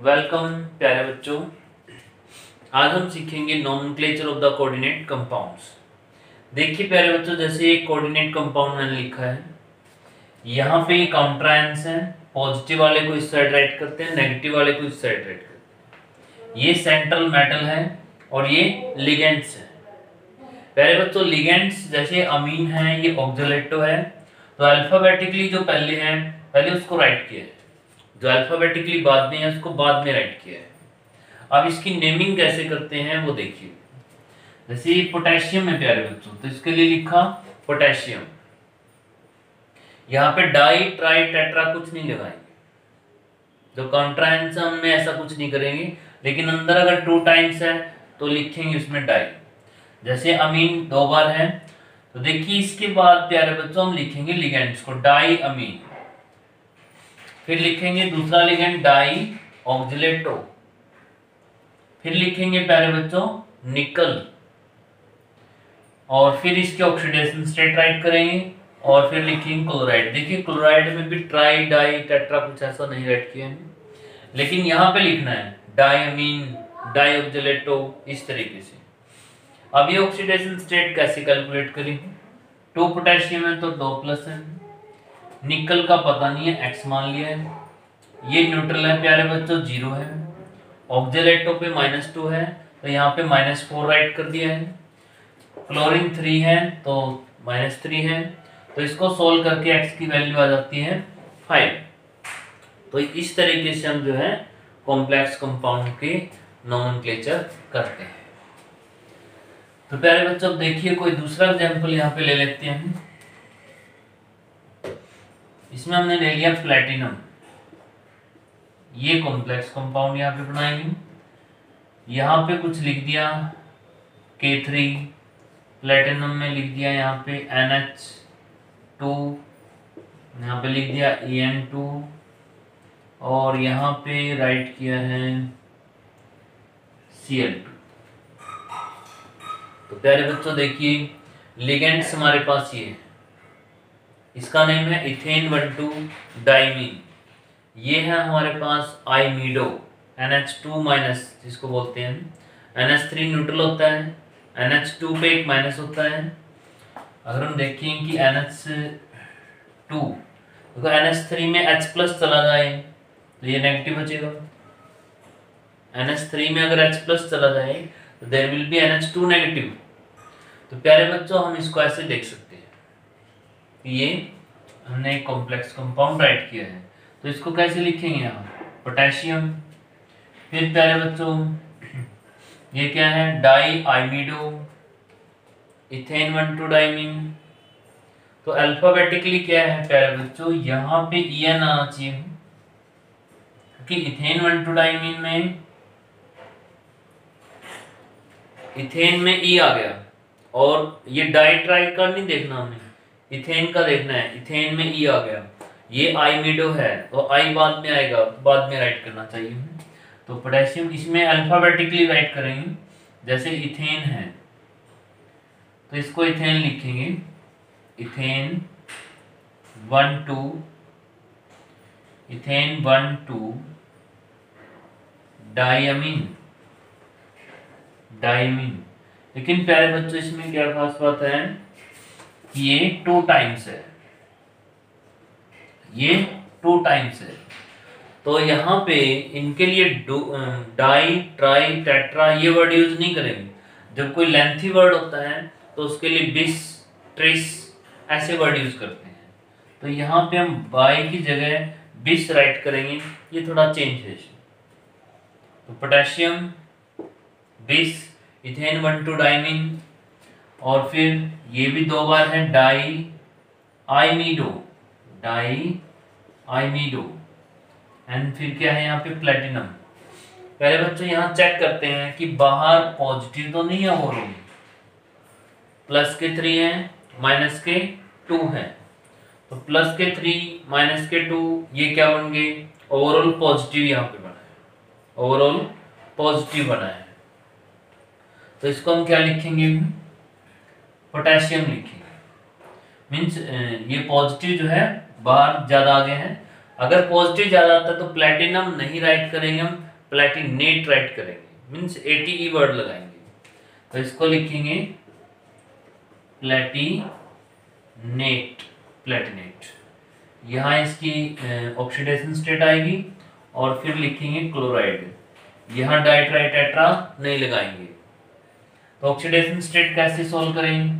Welcome प्यारे बच्चों। आज हम सीखेंगे nomenclature of the coordinate compounds. देखिए प्यारे बच्चों, जैसे एक कोऑर्डिनेट कंपाउंड मैंने लिखा है, यहाँ पे काउंटर आयंस हैं। पॉजिटिव वाले को इस साइड राइट करते हैं, नेगेटिव वाले को इस साइड राइट करते हैं। ये सेंट्रल मेटल है और ये लिगेंड्स है। प्यारे बच्चों, लिगेंड्स जैसे अमीन है, ये ऑक्जेलेटो है, तो अल्फाबेटिकली जो पहले है पहले उसको राइट किया है, जो अल्फाबेटिकली बाद में है उसको बाद में राइट किया है। अब इसकी नेमिंग कैसे करते हैं वो देखिए। जैसे पोटेशियम है प्यारे बच्चों, तो इसके लिए लिखा पोटेशियम। यहाँ पे डाई ट्राई टेट्रा कुछ नहीं लगाएंगे, जो कॉन्ट्राइंसम में ऐसा कुछ नहीं करेंगे, लेकिन अंदर अगर 2 टाइम्स है तो लिखेंगे उसमें डाई। जैसे अमीन 2 बार है, तो देखिए इसके बाद प्यारे बच्चों हम लिखेंगे लिगेंड्स को, डाई अमीन। फिर लिखेंगे दूसरा लिगेंड डाई ऑक्जेलेटो। फिर लिखेंगे प्यारे बच्चों निकल, और फिर इसके ऑक्सीडेशन स्टेट राइट करेंगे, और फिर लिखेंगे क्लोराइड। देखिए क्लोराइड में भी ट्राई डाई टेट्रा कुछ ऐसा नहीं राइट किया है, लेकिन यहाँ पे लिखना है डाई अमीन, डाई ऑक्जेलेटो, इस तरीके से। अब ये ऑक्सीडेशन स्टेट कैसे कैलकुलेट करेंगे? 2 पोटेशियम है तो 2 प्लस है, निकल का पता नहीं है, एक्स मान लिया है, ये न्यूट्रल है प्यारे बच्चों, 0 है, ऑक्जेलेटो पे -2 है तो यहाँ पे -4 राइट कर दिया है, क्लोरीन 3 है तो -3 है, तो इसको सोल्व करके एक्स की वैल्यू आ जाती है 5। तो इस तरीके से हम जो है कॉम्प्लेक्स कंपाउंड के नोमेनक्लेचर करते हैं। तो प्यारे बच्चों देखिए कोई दूसरा एग्जांपल यहाँ पे ले लेते हैं। इसमें हमने ले लिया प्लेटिनम, ये कॉम्प्लेक्स कंपाउंड यहाँ पे बनाएंगे। यहाँ पे कुछ लिख दिया K3, प्लेटिनम में लिख दिया यहाँ पे NH2, यहाँ पे लिख दिया En2, और यहाँ पे राइट किया है Cl2। तो प्यारे बच्चों देखिए लिगेंड्स हमारे पास ये है, इसका नेम है इथेन 1,2 डाइमीन। ये है हमारे पास आइमीडो, NH2- जिसको बोलते हैं, NH3 न्यूट्रल होता है, NH2 पे एक माइनस होता है। अगर हम देखें कि NH2 तो NH3 में H+ चला जाए तो ये नेगेटिव बचेगा, NH3 में अगर H+ चला जाए तो there will be NH2 negative. तो प्यारे बच्चों हम इसको ऐसे देख सकते हैं कि ये हमने एक कॉम्प्लेक्स कंपाउंड राइट किया है, तो इसको कैसे लिखेंगे यहाँ पोटेशियम। फिर प्यारे बच्चों ये क्या है डाई आइमीडो इथेन 1,2 डाइमीन। तो अल्फाबेटिकली क्या है प्यारे बच्चों, यहाँ पे En आना चाहिए, क्योंकि इथेन 1,2 डाइमीन में इथेन में E आ गया, और ये डाई ट्राई का नहीं देखना हमें, इथेन का देखना है। इथेन में E आ गया, ये आइमीडो है तो I बाद में आएगा, बाद में राइट करना चाहिए। तो पोटेशियम इसमें अल्फाबेटिकली राइट करेंगे। जैसे इथेन है तो इसको इथेन लिखेंगे, इथेन 1,2, इथेन 1,2 डाइमीन, डाइमीन। लेकिन प्यारे बच्चों इसमें क्या खास बात है कि ये 2 टाइम्स है, ये 2 टाइम्स है, तो यहाँ पे इनके लिए डाई ट्राई टेट्रा ये वर्ड यूज नहीं करेंगे। जब कोई लेंथी वर्ड होता है तो उसके लिए बिस ट्रिस ऐसे वर्ड यूज करते हैं, तो यहाँ पे हम बाई की जगह बिस राइट करेंगे, ये थोड़ा चेंज है। तो पोटेशियम बिस इथेन 1,2 डाइमीन, और फिर ये भी 2 बार है डाई आइमीडो, डाई आइमीडो, एंड फिर क्या है यहाँ पे प्लेटिनम। पहले बच्चों यहाँ चेक करते हैं कि बाहर पॉजिटिव तो नहीं है, ओवरऑल प्लस के 3 है माइनस के 2 है, तो प्लस के 3 माइनस के 2 ये क्या बन गए ओवरऑल पॉजिटिव, यहाँ पे बना है ओवरऑल पॉजिटिव बना है। तो इसको हम क्या लिखेंगे, पोटेशियम लिखेंगे। मीन्स ये पॉजिटिव जो है बाहर ज्यादा आगे है, अगर पॉजिटिव ज्यादा आता है तो प्लेटिनम नहीं राइट करेंगे हम, प्लेटिनेट राइट करेंगे, मीन्स ATE वर्ड लगाएंगे। तो इसको लिखेंगे प्लेटिनेट। यहाँ इसकी ऑक्सीडेशन स्टेट आएगी और फिर लिखेंगे क्लोराइड। यहाँ डाइट्राई टेट्रा नहीं लगाएंगे। तो ऑक्सीडेशन स्टेट कैसे सॉल्व करेंगे?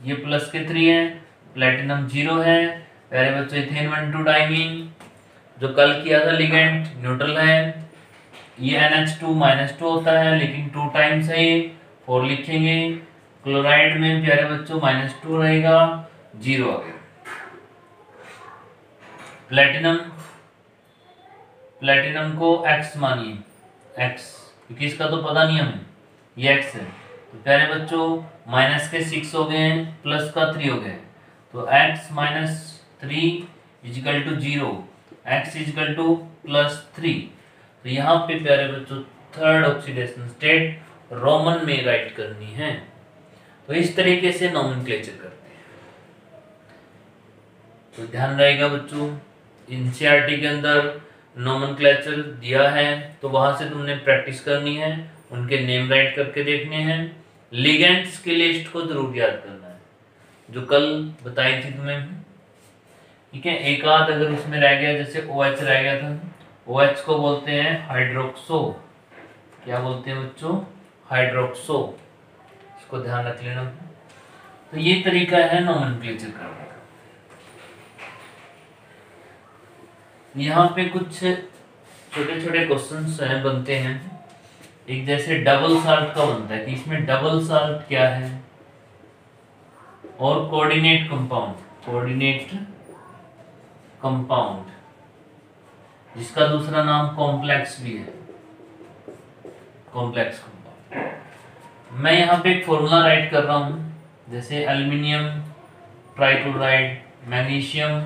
ये प्लस के 3 है, प्लेटिनम 0 है। प्यारे बच्चों इथेन 1,2 डाइमीन जो कल किया था लिगेंड न्यूट्रल है। ये NH2 -2 होता है लेकिन 2 टाइम्स है ये, 4 लिखेंगे। क्लोराइड में प्यारे बच्चों -2 रहेगा, 0 आ गया। प्लेटिनम को X मानिए, X, क्योंकि इसका तो पता नहीं हमें, ये X है। तो प्यारे बच्चों माइनस के 6 हो गए हैं, प्लस का 3 हो गए, तो X -3 is equal to 0, X is equal to +3। तो यहाँ पे प्यारे बच्चों थर्ड ऑक्सीडेशन स्टेट रोमन में राइट करनी है। तो इस तरीके से नोमेनक्लेचर करते हैं। तो ध्यान रहेगा बच्चों, एनसीईआरटी के अंदर नोमेनक्लेचर दिया है तो वहां से तुमने प्रैक्टिस करनी है, उनके नेम राइट करके देखने हैं। लिगेंड्स की लिस्ट को जरूर याद करना है जो कल बताई थी तुम्हें, ठीक है। एक आध अगर उसमें रह गया, जैसे OH रह गया था, OH को बोलते हैं हाइड्रोक्सो, क्या बोलते हैं बच्चों? हाइड्रोक्सो, इसको ध्यान रख लेना। तो ये तरीका है नोमेनक्लेचर करने का। यहाँ पे कुछ छोटे छोटे क्वेश्चंस हैं बनते हैं। एक जैसे डबल साल्ट का बनता है कि इसमें डबल साल्ट क्या है, और कोऑर्डिनेट कंपाउंड जिसका दूसरा नाम कॉम्प्लेक्स भी है, कॉम्प्लेक्स कंपाउंड। मैं यहाँ पे एक फॉर्मूला राइट कर रहा हूँ, जैसे एल्युमिनियम ट्राइक्लोराइड, मैग्नीशियम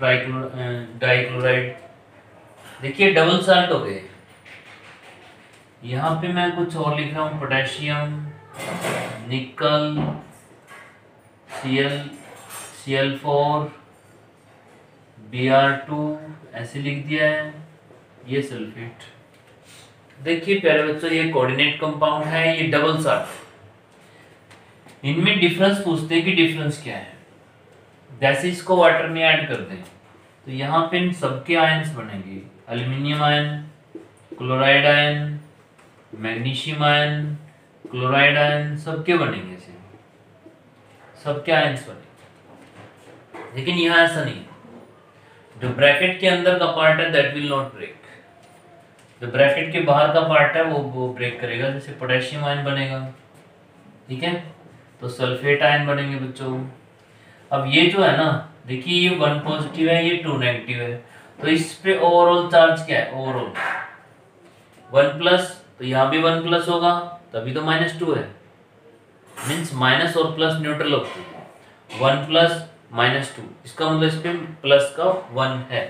डाइक्लोराइड। देखिए डबल साल्ट हो गए। यहाँ पे मैं कुछ और लिख रहा हूँ, पोटेशियम, निकल, Cl4, Br2 ऐसे लिख दिया है, ये सल्फेट। देखिए प्यारे बच्चों ये कोऑर्डिनेट कंपाउंड है, ये डबल साल्ट। इनमें डिफरेंस पूछते हैं कि डिफरेंस क्या है। जैसे इसको वाटर में ऐड कर दें तो यहाँ पे इन सबके आयंस बनेंगे, aluminium ion, chloride ion, magnesium ion, chloride ion, सबके बनेंगे, ऐसे सबके आयंस बनेंगे। लेकिन यहाँ ऐसा नहीं, जो ब्रैकेट के अंदर का पार्ट है दैट विल नॉट ब्रेक, जो ब्रैकेट के बाहर का पार्ट है वो ब्रेक करेगा। जैसे पोटेशियम आयन बनेगा, ठीक है, तो सल्फेट आयन बनेंगे बच्चों। अब ये जो है ना, देखिए ये 1 पॉजिटिव है, ये 2 नेगेटिव है, तो इस पे ओवरऑल चार्ज क्या है? ओवरऑल 1+, तो यहाँ भी 1+ होगा, तभी तो -2 है। मीन्स माइनस और प्लस न्यूट्रल होते हैं, 1+ -2, इसका मतलब इस पे प्लस का 1 है।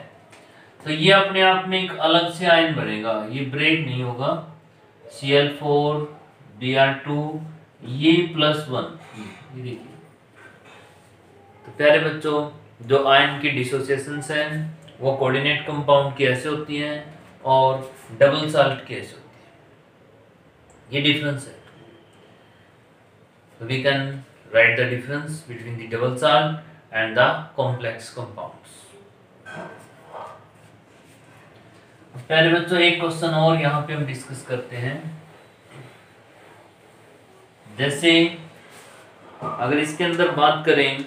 तो ये अपने आप में एक अलग से आयन बनेगा, ये ब्रेक नहीं होगा। Cl4 Br2 ये +1, ये देखिए। तो प्यारे बच्चों जो आयन की डिसोसिएशंस हैं वो कोऑर्डिनेट कंपाउंड की ऐसे होती हैं और डबल साल्ट की ऐसे होती है, ये डिफरेंस है। So we can write the difference between the double salt and the complex compounds. पहले बच्चों एक क्वेश्चन और यहाँ पे हम डिस्कस करते हैं। जैसे अगर इसके अंदर बात करें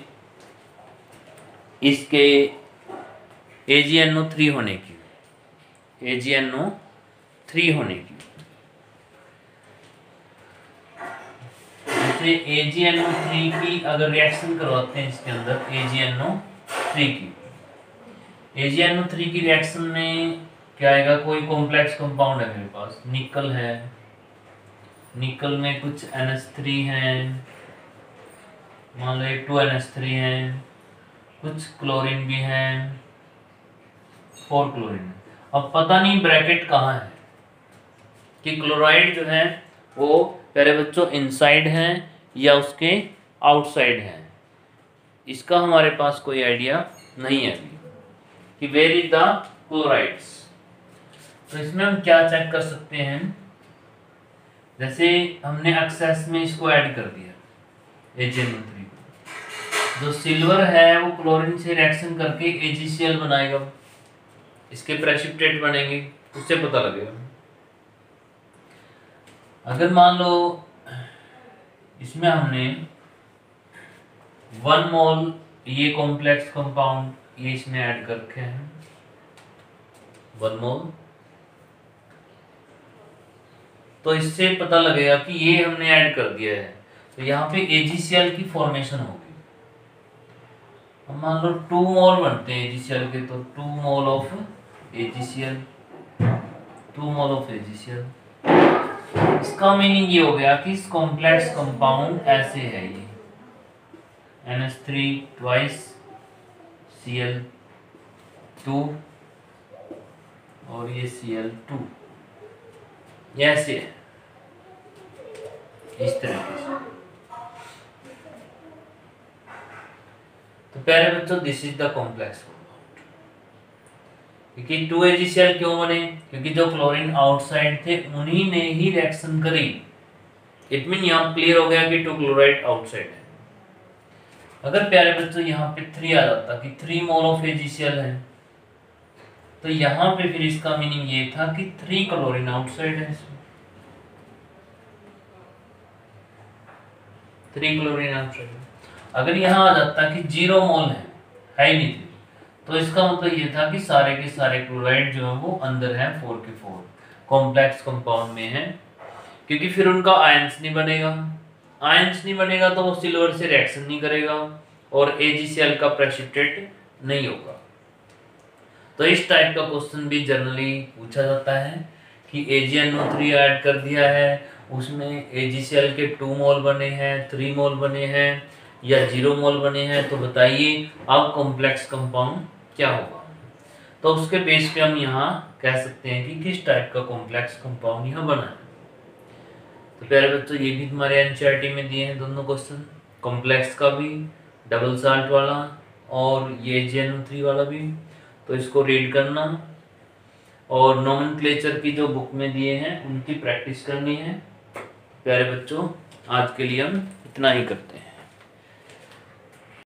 इसके AgNO3 होने की, AgNO3 होने की, जैसे AgNO3 की अगर रिएक्शन करवाते हैं इसके अंदर AgNO3 की रिएक्शन में क्या आएगा? कोई कॉम्प्लेक्स कंपाउंड है मेरे पास, निकल है, निकल में कुछ NH3 है, मान लो 2 NH3 है, कुछ क्लोरीन भी है, 4 क्लोरीन। अब पता नहीं ब्रैकेट कहाँ है, कि क्लोराइड जो है वो प्यारे बच्चों इनसाइड है या उसके आउटसाइड है, इसका हमारे पास कोई आइडिया नहीं है अभी कि वेयर इज द क्लोराइड्स। तो इसमें हम क्या चेक कर सकते हैं, जैसे हमने एक्सेस में इसको ऐड कर दिया AgNO3 को, जो सिल्वर है वो क्लोरीन से रिएक्शन करके AgCl बनाएगा, इसके प्रेसिपिटेट बनेंगे, उससे पता लगेगा। अगर मान लो इसमें हमने 1 मोल ये कॉम्प्लेक्स कंपाउंड ये इसमें ऐड कर रखे हैं 1 मोल, तो इससे पता लगेगा कि ये हमने ऐड कर दिया है, तो यहाँ पे AgCl की फॉर्मेशन होगी। हम मान लो 2 मोल बनते हैं AgCl के, तो 2 mole of AgCl, 2 mole of AgCl। इसका मीनिंग ये हो गया कि इस कॉम्प्लेक्स कंपाउंड ऐसे है, ये NH3 ट्वाइस Cl2 और ये Cl2, ये ऐसे है इस तरीके से। तो प्यारे बच्चों this is the complex compound. क्योंकि 2 AgCl क्यों बने, क्योंकि जो क्लोरीन आउटसाइड थे उन्हीं ने ही रिएक्शन करी। इट मीन यहाँ क्लियर हो गया कि 2 क्लोराइड आउटसाइड है। अगर प्यारे बच्चों यहाँ पे 3 आ जाता कि 3 मोल ऑफ AgCl है, तो यहाँ पे फिर इसका मीनिंग ये था कि 3 क्लोरीन आउटसाइड है, इसमें 3 क्लोरीन आउटसाइड। अगर यहाँ आ जाता कि 0 मोल है ही नहीं थी, तो इसका मतलब ये था कि सारे के सारे क्लोराइड जो है वो अंदर है 4 के 4 कॉम्प्लेक्स कंपाउंड में है, क्योंकि फिर उनका आयंस नहीं बनेगा। आयंस नहीं बनेगा तो वो सिल्वर से रिएक्शन नहीं करेगा और AgCl का प्रेसिपिटेट नहीं होगा। तो इस टाइप का क्वेश्चन भी जनरली पूछा जाता है कि AgNO3 ऐड कर दिया है, उसमें AgCl के 2 मोल बने हैं, 3 मोल बने हैं या 0 मोल बने हैं, तो बताइए अब कॉम्प्लेक्स कंपाउंड क्या होगा। तो उसके बेस पे हम यहाँ कह सकते हैं कि किस टाइप का कॉम्प्लेक्स कंपाउंड यहाँ बना है। तो प्यारे बच्चों ये भी तुम्हारे NCERT में दिए हैं दोनों क्वेश्चन, कॉम्प्लेक्स का भी, डबल साल्ट वाला और ये AgNO3 वाला भी। तो इसको रीड करना और नोमेनक्लेचर की जो बुक में दिए हैं उनकी प्रैक्टिस करनी है। प्यारे बच्चों आज के लिए हम इतना ही करते हैं।